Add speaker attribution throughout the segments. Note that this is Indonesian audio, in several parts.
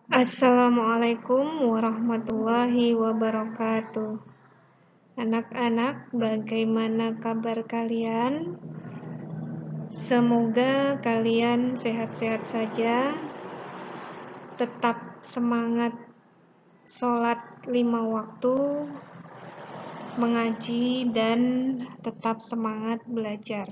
Speaker 1: Assalamualaikum warahmatullahi wabarakatuh. Anak-anak, bagaimana kabar kalian? Semoga kalian sehat-sehat saja, tetap semangat sholat 5 waktu, mengaji, dan tetap semangat belajar.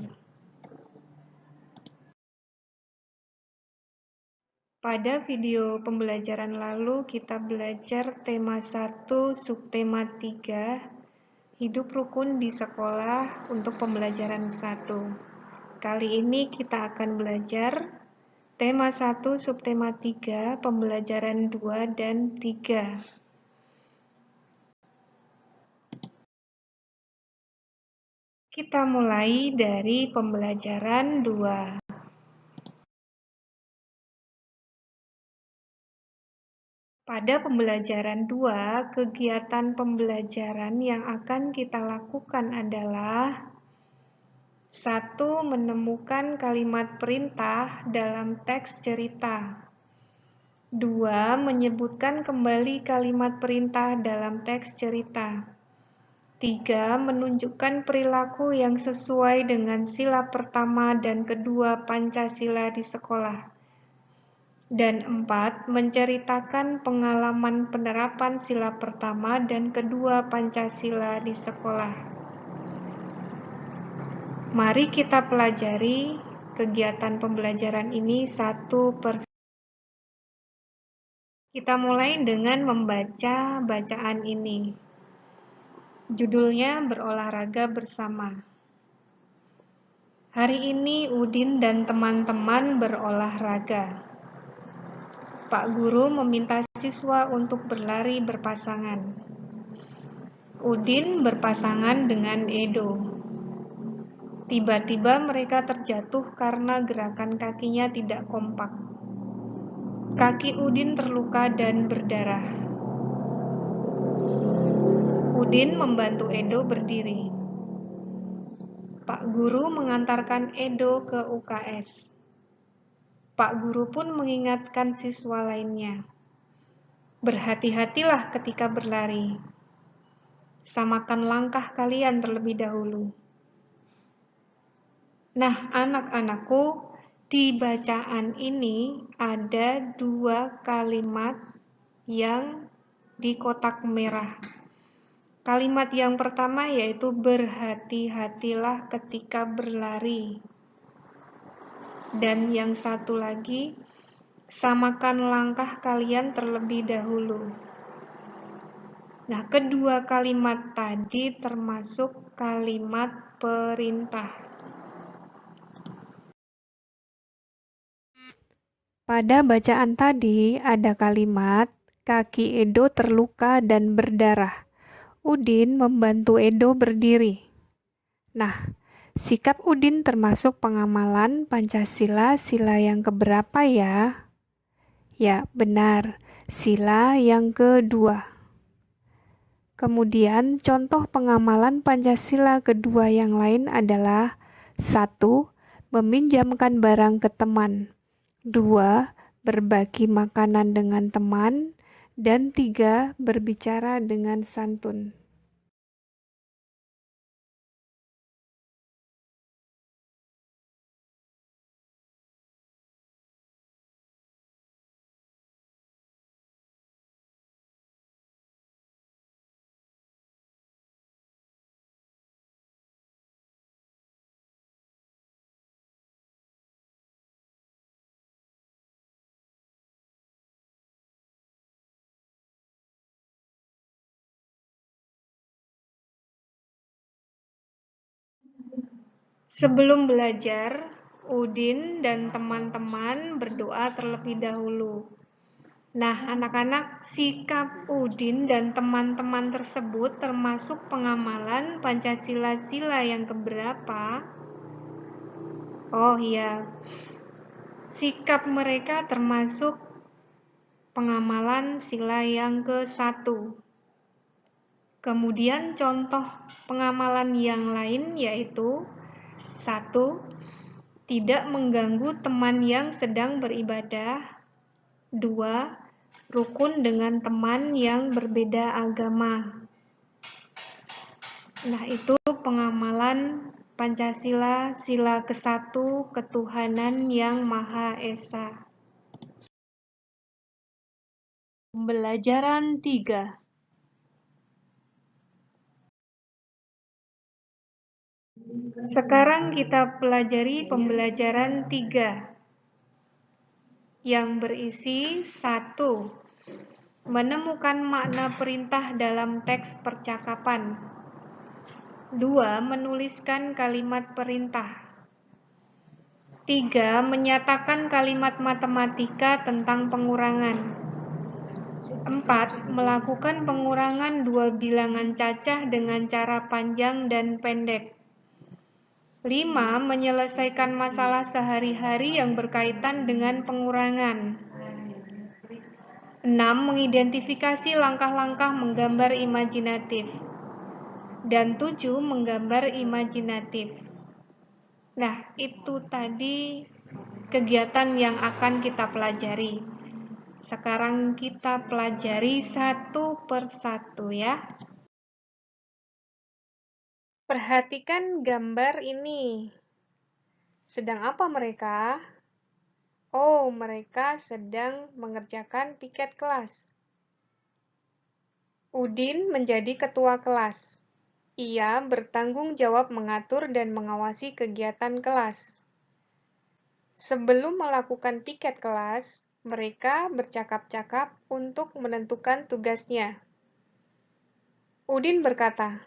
Speaker 1: Pada video pembelajaran lalu kita belajar tema 1 subtema 3, hidup rukun di sekolah untuk pembelajaran 1. Kali ini kita akan belajar tema 1 subtema 3, pembelajaran 2 dan 3. Kita mulai dari pembelajaran 2. Pada pembelajaran 2, kegiatan pembelajaran yang akan kita lakukan adalah 1. Menemukan kalimat perintah dalam teks cerita. 2. Menyebutkan kembali kalimat perintah dalam teks cerita. 3. Menunjukkan perilaku yang sesuai dengan sila pertama dan kedua Pancasila di sekolah. Dan 4. Menceritakan pengalaman penerapan sila pertama dan kedua Pancasila di sekolah. Mari kita pelajari kegiatan pembelajaran ini satu persatu. Kita mulai dengan membaca bacaan ini. Judulnya berolahraga bersama. Hari ini Udin dan teman-teman berolahraga. Pak Guru meminta siswa untuk berlari berpasangan. Udin berpasangan dengan Edo. Tiba-tiba mereka terjatuh karena gerakan kakinya tidak kompak. Kaki Udin terluka dan berdarah. Udin membantu Edo berdiri. Pak Guru mengantarkan Edo ke UKS. Pak Guru pun mengingatkan siswa lainnya. Berhati-hatilah ketika berlari. Samakan langkah kalian terlebih dahulu. Nah, anak-anakku, di bacaan ini ada 2 kalimat yang di kotak merah. Kalimat yang pertama yaitu berhati-hatilah ketika berlari. Dan yang satu lagi, samakan langkah kalian terlebih dahulu. Nah, kedua kalimat tadi termasuk kalimat perintah. Pada bacaan tadi ada kalimat, kaki Edo terluka dan berdarah. Udin membantu Edo berdiri. Nah, sikap Udin termasuk pengamalan Pancasila sila yang keberapa ya? Ya, benar, sila yang kedua. Kemudian contoh pengamalan Pancasila kedua yang lain adalah 1. Meminjamkan barang ke teman. 2. Berbagi makanan dengan teman. Dan 3. Berbicara dengan santun. Sebelum belajar, Udin dan teman-teman berdoa terlebih dahulu. Nah, anak-anak, sikap Udin dan teman-teman tersebut termasuk pengamalan Pancasila sila yang keberapa? Oh iya, sikap mereka termasuk pengamalan sila yang ke-1. Kemudian contoh pengamalan yang lain yaitu 1. Tidak mengganggu teman yang sedang beribadah. 2. Rukun dengan teman yang berbeda agama. Nah, itu pengamalan Pancasila, sila ke-1, ketuhanan yang Maha Esa. Pembelajaran 3. Sekarang kita pelajari pembelajaran 3 yang berisi 1. Menemukan makna perintah dalam teks percakapan. 2. Menuliskan kalimat perintah. 3. Menyatakan kalimat matematika tentang pengurangan. 4. Melakukan pengurangan dua bilangan cacah dengan cara panjang dan pendek. 5. Menyelesaikan masalah sehari-hari yang berkaitan dengan pengurangan. 6. Mengidentifikasi langkah-langkah menggambar imajinatif. Dan 7. Menggambar imajinatif. Nah, itu tadi kegiatan yang akan kita pelajari. Sekarang kita pelajari satu persatu ya. Perhatikan gambar ini. Sedang apa mereka? Oh, mereka sedang mengerjakan piket kelas. Udin menjadi ketua kelas. Ia bertanggung jawab mengatur dan mengawasi kegiatan kelas. Sebelum melakukan piket kelas, mereka bercakap-cakap untuk menentukan tugasnya. Udin berkata,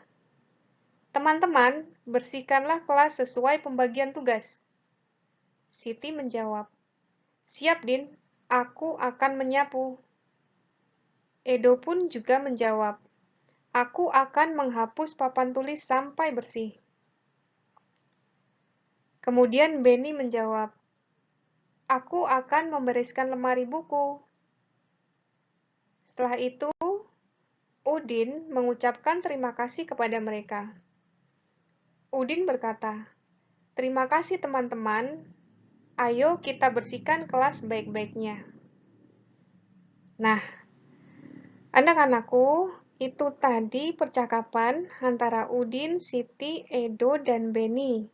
Speaker 1: "Teman-teman, bersihkanlah kelas sesuai pembagian tugas." Siti menjawab, "Siap, Din, aku akan menyapu." Edo pun juga menjawab, "Aku akan menghapus papan tulis sampai bersih." Kemudian Beni menjawab, "Aku akan membereskan lemari buku." Setelah itu, Udin mengucapkan terima kasih kepada mereka. Udin berkata, "Terima kasih teman-teman, ayo kita bersihkan kelas baik-baiknya." Nah, anak-anakku, itu tadi percakapan antara Udin, Siti, Edo, dan Beni.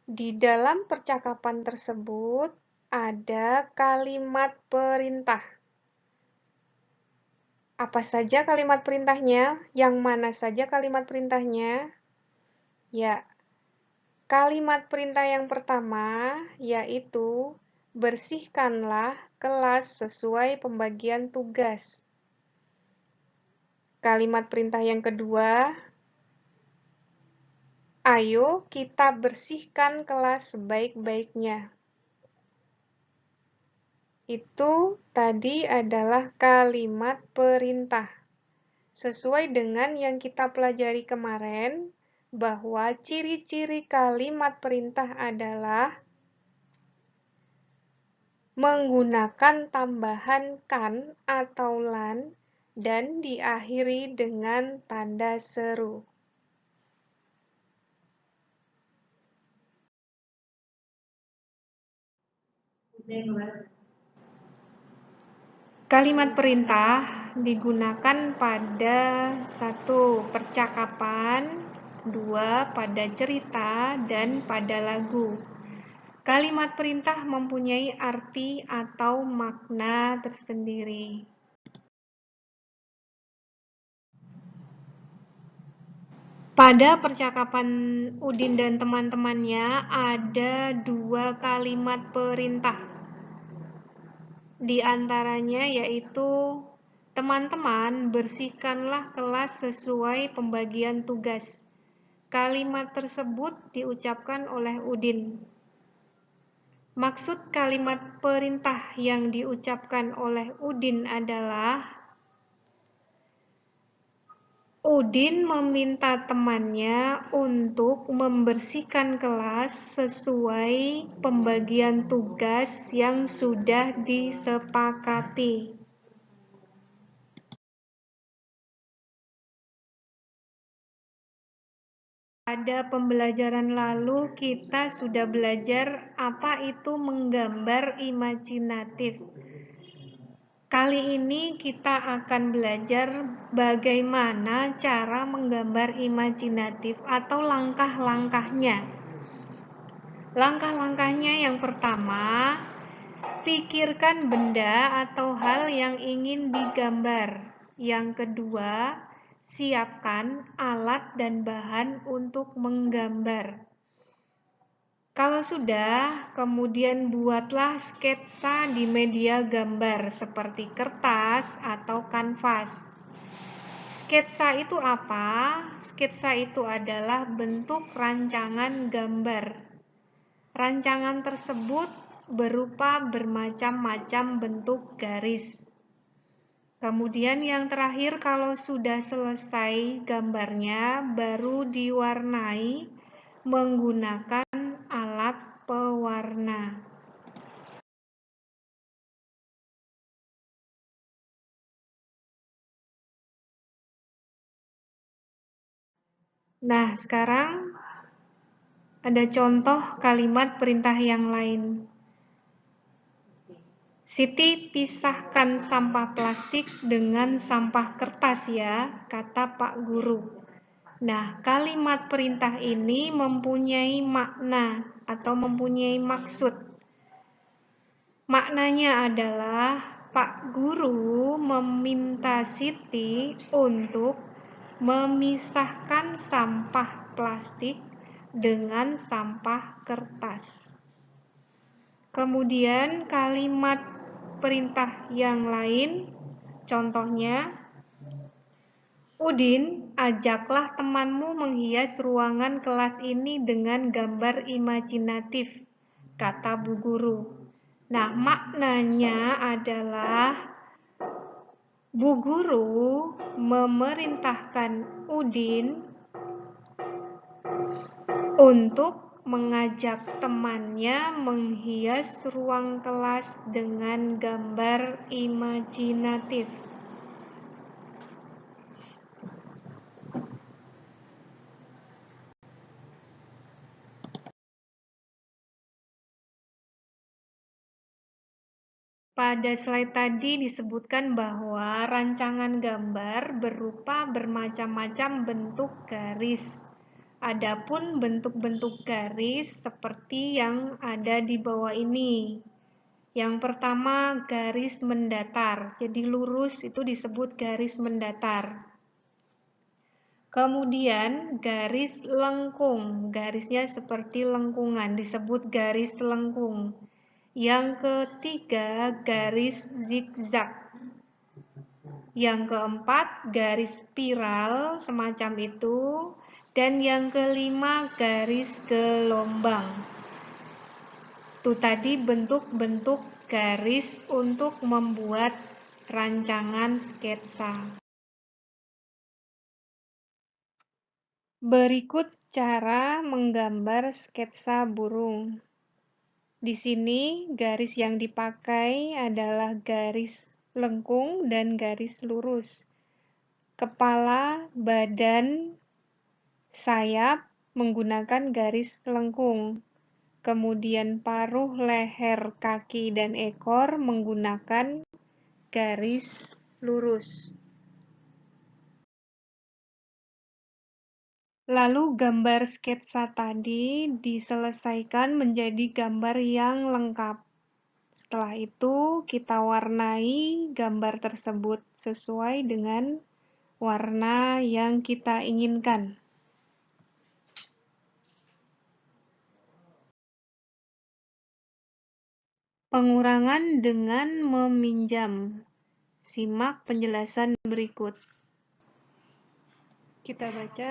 Speaker 1: Di dalam percakapan tersebut ada kalimat perintah. Apa saja kalimat perintahnya? Yang mana saja kalimat perintahnya? Ya, kalimat perintah yang pertama yaitu bersihkanlah kelas sesuai pembagian tugas. Kalimat perintah yang kedua, ayo kita bersihkan kelas sebaik-baiknya. Itu tadi adalah kalimat perintah. Sesuai dengan yang kita pelajari kemarin, bahwa ciri-ciri kalimat perintah adalah menggunakan tambahan kan atau lan dan diakhiri dengan tanda seru. Kalimat perintah digunakan pada 1. Percakapan, 2. Pada cerita, dan pada lagu. Kalimat perintah mempunyai arti atau makna tersendiri. Pada percakapan Udin dan teman-temannya ada 2 kalimat perintah. Di antaranya yaitu, teman-teman bersihkanlah kelas sesuai pembagian tugas. Kalimat tersebut diucapkan oleh Udin. Maksud kalimat perintah yang diucapkan oleh Udin adalah Udin meminta temannya untuk membersihkan kelas sesuai pembagian tugas yang sudah disepakati. Pada pembelajaran lalu kita sudah belajar apa itu menggambar imajinatif. Kali ini kita akan belajar bagaimana cara menggambar imajinatif atau langkah-langkahnya. Langkah-langkahnya yang pertama, pikirkan benda atau hal yang ingin digambar. Yang kedua, siapkan alat dan bahan untuk menggambar. Kalau sudah, kemudian buatlah sketsa di media gambar seperti kertas atau kanvas. Sketsa itu apa? Sketsa itu adalah bentuk rancangan gambar. Rancangan tersebut berupa bermacam-macam bentuk garis. Kemudian yang terakhir, kalau sudah selesai gambarnya, baru diwarnai menggunakan alat pewarna. Nah, sekarang ada contoh kalimat perintah yang lain. Siti, pisahkan sampah plastik dengan sampah kertas ya, kata Pak Guru. Nah, kalimat perintah ini mempunyai makna atau mempunyai maksud. Maknanya adalah Pak Guru meminta Siti untuk memisahkan sampah plastik dengan sampah kertas. Kemudian kalimat perintah yang lain, contohnya, Udin, ajaklah temanmu menghias ruangan kelas ini dengan gambar imajinatif, kata Bu Guru. Nah, maknanya adalah Bu Guru memerintahkan Udin untuk mengajak temannya menghias ruang kelas dengan gambar imajinatif. Pada slide tadi disebutkan bahwa rancangan gambar berupa bermacam-macam bentuk garis. Adapun bentuk-bentuk garis seperti yang ada di bawah ini. Yang pertama, garis mendatar. Jadi lurus itu disebut garis mendatar. Kemudian garis lengkung. Garisnya seperti lengkungan, disebut garis lengkung. Yang ketiga, garis zigzag. Yang keempat, garis spiral semacam itu. Dan yang kelima, garis gelombang. Itu tadi bentuk-bentuk garis untuk membuat rancangan sketsa. Berikut cara menggambar sketsa burung. Di sini garis yang dipakai adalah garis lengkung dan garis lurus. Kepala, badan, sayap menggunakan garis lengkung. Kemudian paruh, leher, kaki, dan ekor menggunakan garis lurus. Lalu gambar sketsa tadi diselesaikan menjadi gambar yang lengkap. Setelah itu kita warnai gambar tersebut sesuai dengan warna yang kita inginkan. Pengurangan dengan meminjam. Simak penjelasan berikut. Kita baca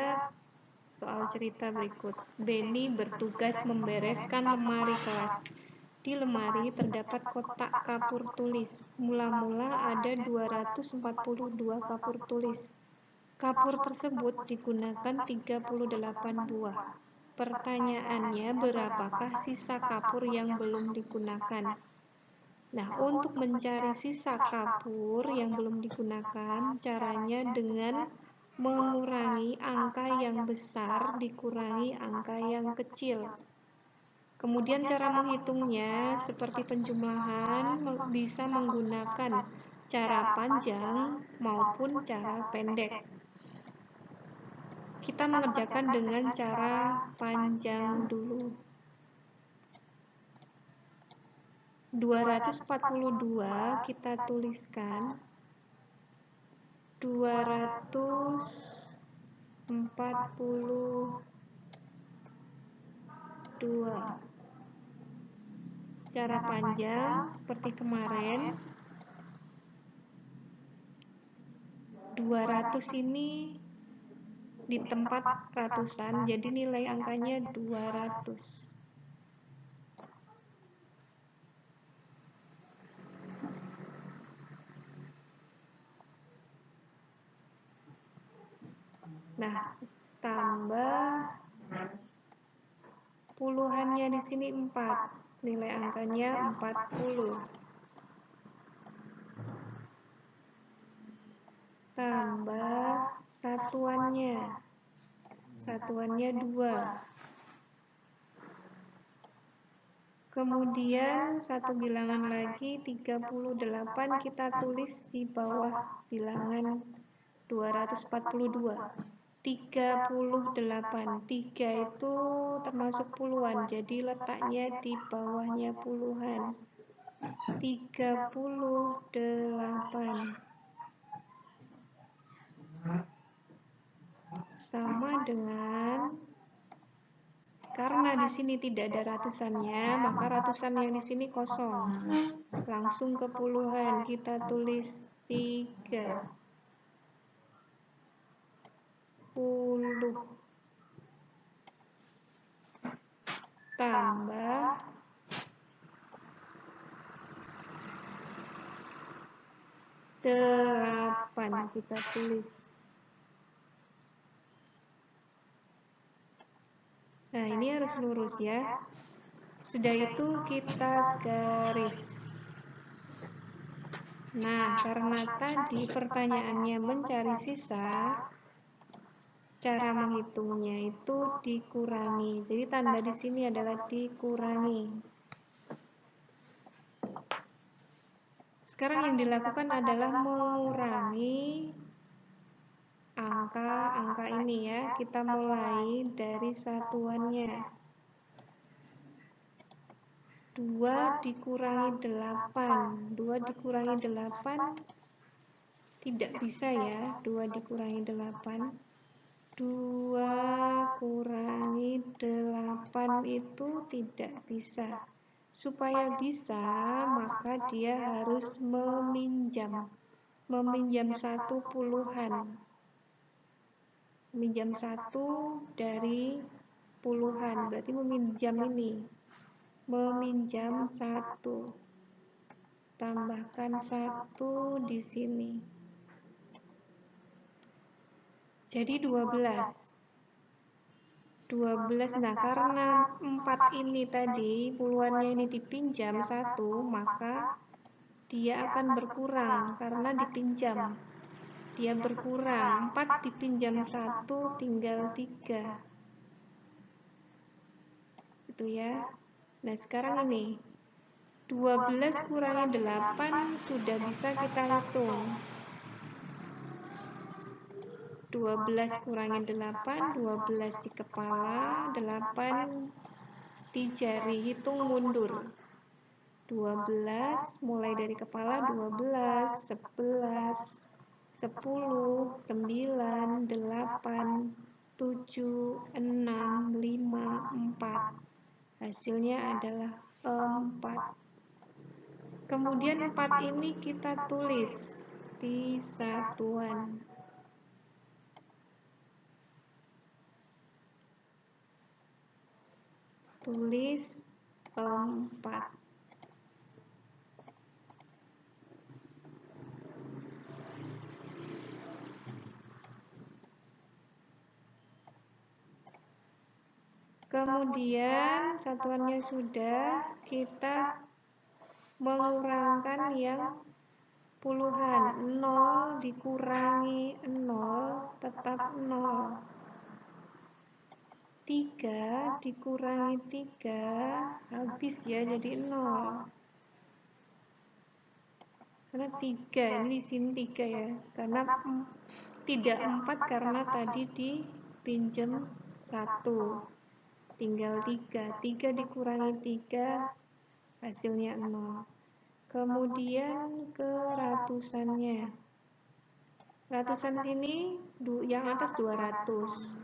Speaker 1: soal cerita berikut. Benny bertugas membereskan lemari kelas. Di lemari terdapat kotak kapur tulis. Mula-mula ada 242 kapur tulis. Kapur tersebut digunakan 38 buah. Pertanyaannya, berapakah sisa kapur yang belum digunakan? Nah, untuk mencari sisa kapur yang belum digunakan, caranya dengan mengurangi angka yang besar dikurangi angka yang kecil. Kemudian cara menghitungnya seperti penjumlahan bisa menggunakan cara panjang maupun cara pendek. Kita mengerjakan dengan cara panjang dulu. 242 kita tuliskan 242. Cara panjang seperti kemarin, 200 ini di tempat ratusan, jadi nilai angkanya 200. Nah, tambah puluhannya di sini 4, nilai angkanya 40. Tambah satuannya 2. Kemudian satu bilangan lagi 38 kita tulis di bawah bilangan 242. 38. 3 itu termasuk puluhan, jadi letaknya di bawahnya puluhan. 38 sama dengan, karena di sini tidak ada ratusannya, maka ratusan yang di sini kosong. Langsung ke puluhan, kita tulis 30 tambah 8, kita tulis. Nah, ini harus lurus ya. Sudah itu kita garis. Nah, karena tadi pertanyaannya mencari sisa, cara menghitungnya itu dikurangi. Jadi tanda di sini adalah dikurangi. Sekarang yang dilakukan adalah mengurangi angka-angka ini ya. Kita mulai dari satuannya. 2 dikurangi 8. 2 dikurangi 8 tidak bisa ya. 2 dikurangi 8. 2 kurangi 8 itu tidak bisa. Supaya bisa, maka dia harus meminjam. Meminjam 1 puluhan. Meminjam 1 dari puluhan, berarti meminjam ini. Meminjam 1. Tambahkan 1 di sini. Jadi 12. Nah, karena 4 ini tadi puluhannya ini dipinjam 1, maka dia akan berkurang karena dipinjam. Dia berkurang, 4 dipinjam 1 tinggal 3. Itu ya. Nah, sekarang ini 12 kurangi 8 sudah bisa kita hitung. 12 kurangi 8, 12 di kepala, 8 di jari, hitung mundur. 12, mulai dari kepala 12, 11, 10, 9, 8, 7, 6, 5, 4. Hasilnya adalah 4. Kemudian 4 ini kita tulis di satuan. Tulis 4. Kemudian satuannya sudah, kita mengurangkan yang puluhan. 0 dikurangi 0 tetap 0. 3 dikurangi 3 habis ya, jadi 0. Karena 3, ini di sini 3 ya. Karena tidak 4 karena tadi dipinjam 1. Tinggal 3. 3 dikurangi 3 hasilnya 0. Kemudian ke ratusannya. Ratusan sini yang atas 200.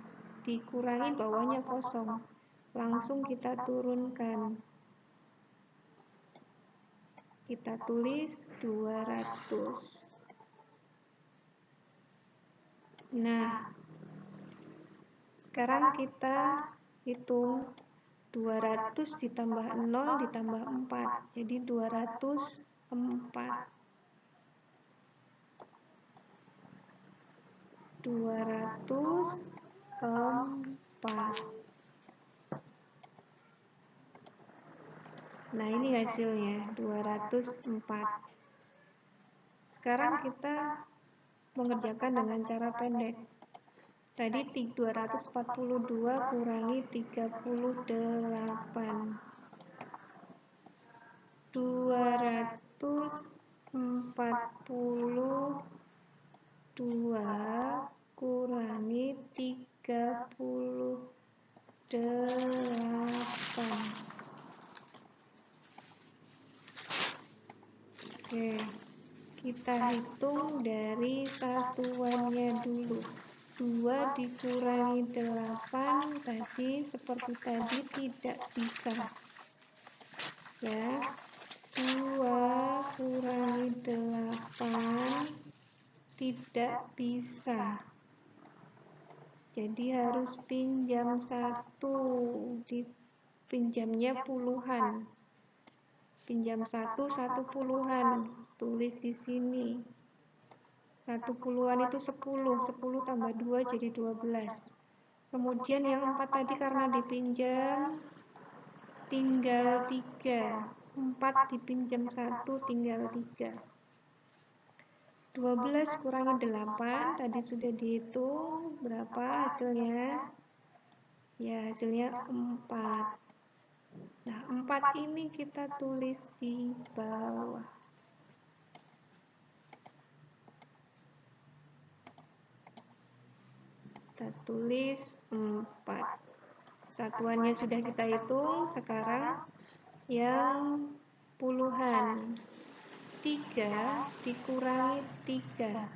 Speaker 1: Dikurangi bawahnya kosong. Langsung kita turunkan. Kita tulis 200. Nah, sekarang kita hitung 200 ditambah 0 ditambah 4. Jadi 204. 204. Nah, ini hasilnya 204. Sekarang kita mengerjakan dengan cara pendek. Tadi 242 kurangi 38. 242 kurangi 38. Oke, kita hitung dari satuannya dulu. 2 dikurangi 8 tadi seperti tadi tidak bisa. Ya, 2 kurangi 8 tidak bisa. Jadi harus pinjam 1. Dipinjamnya puluhan. Pinjam 1 puluhan. Tulis di sini. 1 puluhan itu 10. 10 tambah 2 jadi 12. Kemudian yang 4 tadi karena dipinjam tinggal 3. 4 dipinjam 1 tinggal 3. 12 kurangi 8 tadi sudah dihitung berapa hasilnya? Ya, hasilnya 4. Nah, 4 ini kita tulis di bawah. Kita tulis 4. Satuannya sudah kita hitung, sekarang yang puluhan. 3 dikurangi 3.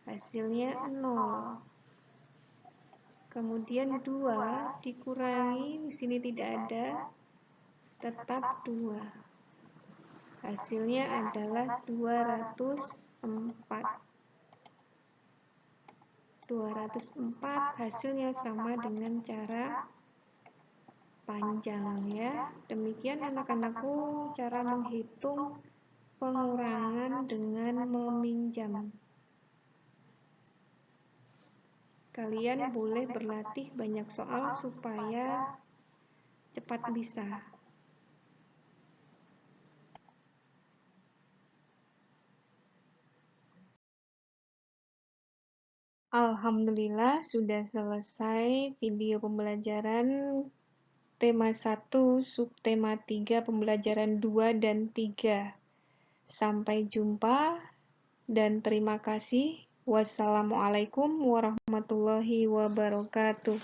Speaker 1: Hasilnya 0. Kemudian 2 dikurangi, di sini tidak ada, tetap 2. Hasilnya adalah 204. 204 hasilnya sama dengan cara panjang ya. Demikian anak-anakku cara menghitung pengurangan dengan meminjam. Kalian boleh berlatih banyak soal supaya cepat bisa. Alhamdulillah sudah selesai video pembelajaran tema 1, subtema 3, pembelajaran 2 dan 3. Sampai jumpa dan terima kasih. Wassalamualaikum warahmatullahi wabarakatuh.